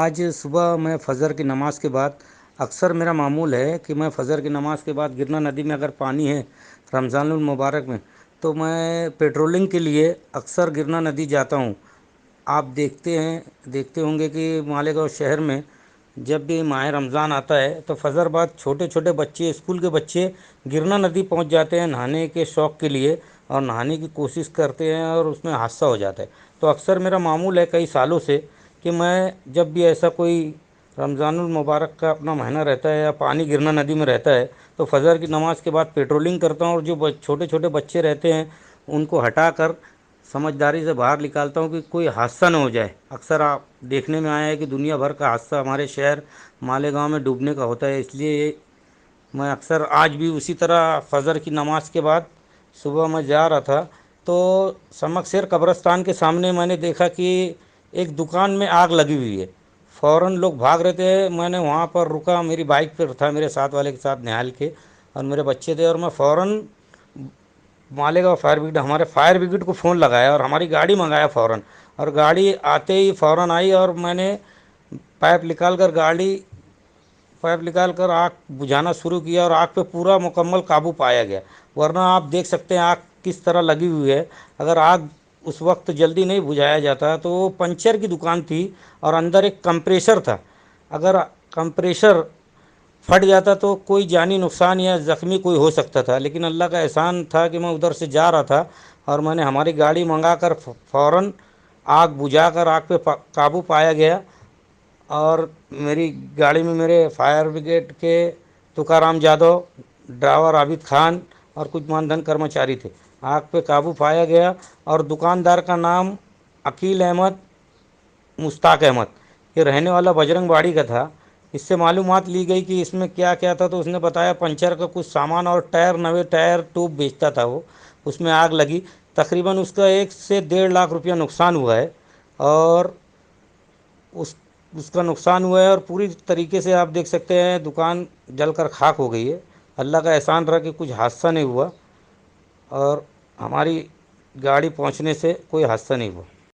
آج صبح میں فجر کی نماز کے بعد اکثر میرا معمول ہے کہ میں فجر کی نماز کے بعد گرنا ندی میں اگر پانی ہے رمضان المبارک میں تو میں پیٹرولنگ کے لیے اکثر گرنا ندی جاتا ہوں۔ آپ دیکھتے ہوں گے کہ مالیگاؤں شہر میں جب بھی ماہ رمضان آتا ہے تو فجر بعد چھوٹے چھوٹے بچے اسکول کے بچے گرنا ندی پہنچ جاتے ہیں نہانے کے شوق کے لیے، اور نہانے کی کوشش کرتے ہیں اور اس میں حادثہ ہو جاتا ہے۔ تو اکثر میرا معمول ہے کئی سالوں سے کہ میں جب بھی ایسا کوئی رمضان المبارک کا اپنا مہینہ رہتا ہے یا پانی گرنا ندی میں رہتا ہے تو فجر کی نماز کے بعد پیٹرولنگ کرتا ہوں، اور جو چھوٹے چھوٹے بچے رہتے ہیں ان کو ہٹا کر سمجھداری سے باہر نکالتا ہوں کہ کوئی حادثہ نہ ہو جائے۔ اکثر آپ دیکھنے میں آیا ہے کہ دنیا بھر کا حادثہ ہمارے شہر مالیگاؤں میں ڈوبنے کا ہوتا ہے، اس لیے میں اکثر آج بھی اسی طرح فجر کی نماز کے بعد صبح میں جا رہا تھا تو سمکسیر قبرستان کے سامنے میں نے دیکھا کہ ایک دکان میں آگ لگی ہوئی ہے۔ فوراً لوگ بھاگ رہے تھے، میں نے وہاں پر رکا، میری بائک پر تھا میرے ساتھ والے کے ساتھ نہال کے، اور میرے بچے تھے، اور میں فوراً مالیگاؤں فائر بریگیڈ ہمارے فائر بریگیڈ کو فون لگایا اور ہماری گاڑی منگایا فوراً، اور گاڑی آتے ہی فوراً آئی اور میں نے پائپ نکال کر آگ بجھانا شروع کیا، اور آگ پہ پورا مکمل قابو پایا گیا۔ ورنہ آپ دیکھ سکتے ہیں آگ کس طرح لگی ہوئی ہے۔ اگر آگ اس وقت جلدی نہیں بجھایا جاتا تو وہ پنچر کی دکان تھی اور اندر ایک کمپریشر تھا، اگر کمپریشر پھٹ جاتا تو کوئی جانی نقصان یا زخمی کوئی ہو سکتا تھا، لیکن اللہ کا احسان تھا کہ میں ادھر سے جا رہا تھا اور میں نے ہماری گاڑی منگا کر فوراً آگ بجھا کر آگ پہ قابو پایا گیا۔ اور میری گاڑی میں میرے فائر بریگیڈ کے تکارام جادو، ڈرائیور عابد خان اور کچھ ماندن کرمچاری تھے۔ آگ پہ قابو پایا گیا، اور دکاندار کا نام عقیل احمد مشتاق احمد، یہ رہنے والا بجرنگ باڑی کا تھا۔ اس سے معلومات لی گئی کہ اس میں کیا کیا تھا، تو اس نے بتایا پنچر کا کچھ سامان اور ٹائر، نوے ٹائر ٹیوب بیچتا تھا وہ، اس میں آگ لگی۔ تقریباً اس کا 1 سے 1.5 لاکھ روپیہ نقصان ہوا ہے، اور اس کا نقصان ہوا ہے، اور پوری طریقے سے آپ دیکھ سکتے ہیں دکان جل کر خاک ہو گئی ہے۔ اللہ کا احسان رہا کہ کچھ حادثہ نہیں ہوا، اور ہماری گاڑی پہنچنے سے کوئی حادثہ نہیں ہوا۔